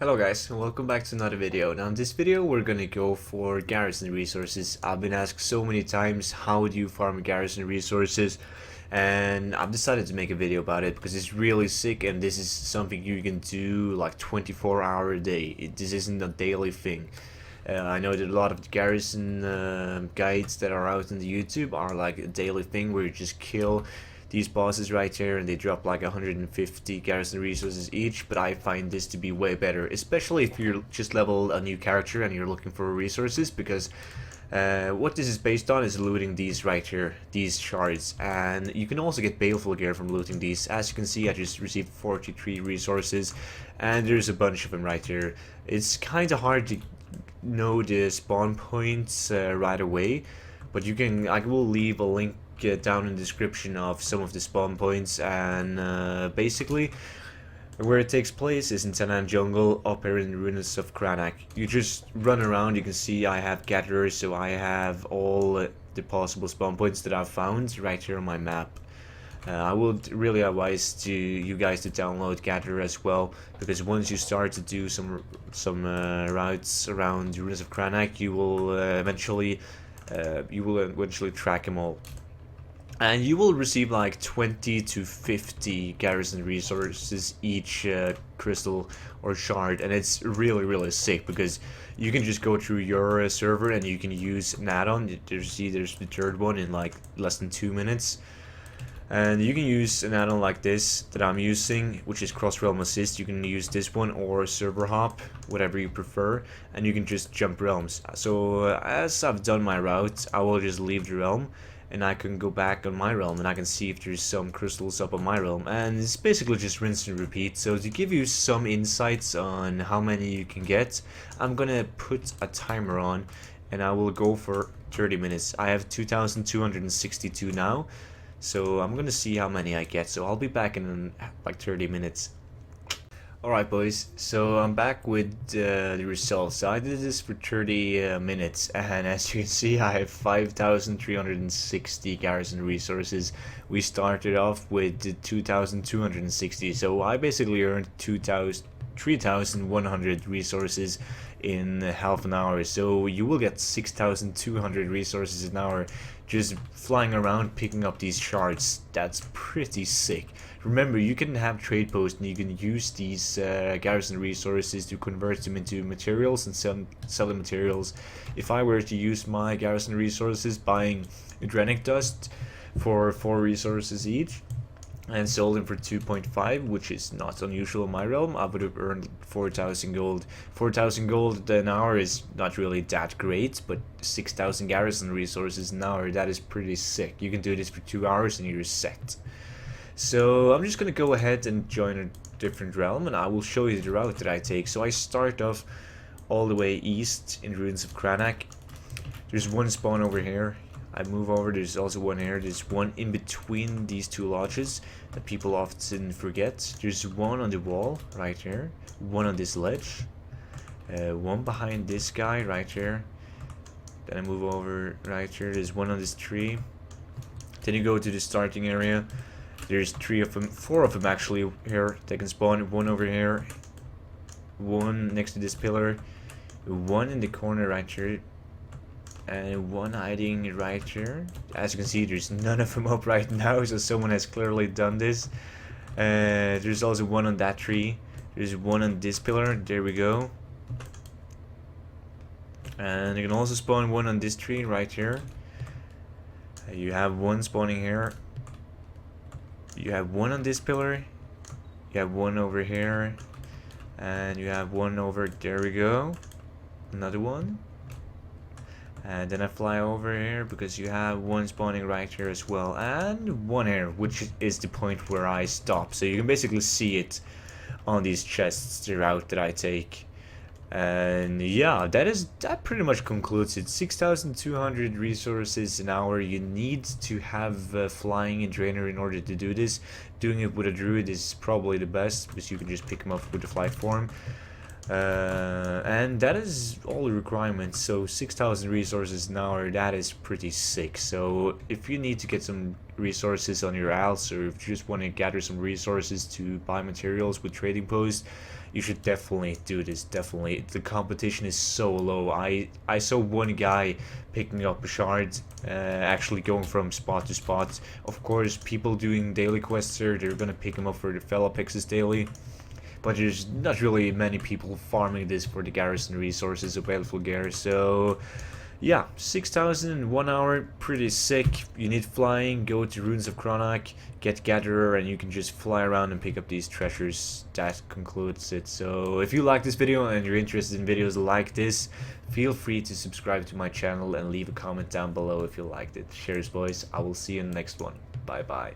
Hello guys, and welcome back to another video. Now in this video we're gonna go for Garrison resources. I've been asked so many times how do you farm Garrison resources, and I've decided to make a video about it because it's really sick and this is something you can do like 24-hour a day. This isn't a daily thing. I know that a lot of the Garrison guides that are out on the YouTube are like a daily thing where you just kill these bosses right here and they drop like 150 Garrison resources each, but I find this to be way better, especially if you just level a new character and you're looking for resources, because what this is based on is looting these right here, these shards, and you can also get baleful gear from looting these. As you can see, I just received 43 resources and there's a bunch of them right here. It's kind of hard to know the spawn points right away, but you can, I will leave a link down in the description of some of the spawn points, and basically where it takes place is in Tanan Jungle up here in the ruins of Cranach. You just run around, you can see I have gatherers, so I have all the possible spawn points that I've found right here on my map. I would really advise to you guys to download Gather as well, because once you start to do some routes around the ruins of Cranach, you will eventually track them all. And you will receive like 20 to 50 Garrison resources each crystal or shard, and it's really sick because you can just go through your server and you can use an add-on. There's the third one in like less than 2 minutes, and you can use an add-on like this that I'm using, which is Cross Realm Assist. You can use this one or Server Hop, whatever you prefer, and you can just jump realms. So as I've done my route, I will just leave the realm and I can go back on my realm and I can see if there's some crystals up on my realm, and it's basically just rinse and repeat. So to give you some insights on how many you can get, I'm gonna put a timer on and I will go for 30 minutes. I have 2262 now, so I'm gonna see how many I get, so I'll be back in like 30 minutes. Alright boys, so I'm back with the results. So I did this for 30 minutes, and as you can see I have 5,360 Garrison resources. We started off with 2,260, so I basically earned 3,100 resources in half an hour. So you will get 6,200 resources an hour just flying around picking up these shards. That's pretty sick. Remember, you can have trade posts and you can use these Garrison resources to convert them into materials and sell the materials. If I were to use my Garrison resources buying Drenic dust for 4 resources each and sold them for 2.5, which is not unusual in my realm, I would have earned 4,000 gold. 4,000 gold an hour is not really that great, but 6,000 Garrison resources an hour, that is pretty sick. You can do this for 2 hours and you're set. So I'm just gonna go ahead and join a different realm and I will show you the route that I take. So I start off all the way east in ruins of Cranach. There's one spawn over here. I move over, there's also one here. There's one in between these two lodges that people often forget. There's one on the wall right here, one on this ledge, one behind this guy right here. Then I move over right here, there's one on this tree. Then you go to the starting area. There's 3 of them, 4 of them actually here. They can spawn, one over here, one next to this pillar, one in the corner right here, and one hiding right here. As you can see, there's none of them up right now, so someone has clearly done this. There's also one on that tree. There's one on this pillar. There we go. And you can also spawn one on this tree right here. You have one spawning here. You have one on this pillar, you have one over here, and you have one over, there we go, another one. And then I fly over here because you have one spawning right here as well, and one here, which is the point where I stop. So you can basically see it on these chests, the route that I take. And yeah, that pretty much concludes it. 6,200 resources an hour. You need to have flying and drainer in order to do this. Doing it with a druid is probably the best because you can just pick them up with the flight form. And that is all the requirements. So 6,000 resources an hour, that is pretty sick. So if you need to get some resources on your alts, or if you just want to gather some resources to buy materials with trading posts, you should definitely do this. Definitely, the competition is so low. I saw one guy picking up a shard, actually going from spot to spot. Of course, people doing daily quests here, they're gonna pick him up for the fella pixels daily. But there's not really many people farming this for the Garrison resources available here, so yeah, 6,000 in 1 hour, pretty sick. You need flying, go to Ruins of Cronach, get Gatherer, and you can just fly around and pick up these treasures. That concludes it. So if you like this video and you're interested in videos like this, feel free to subscribe to my channel and leave a comment down below if you liked it. Cheers boys, I will see you in the next one. Bye bye.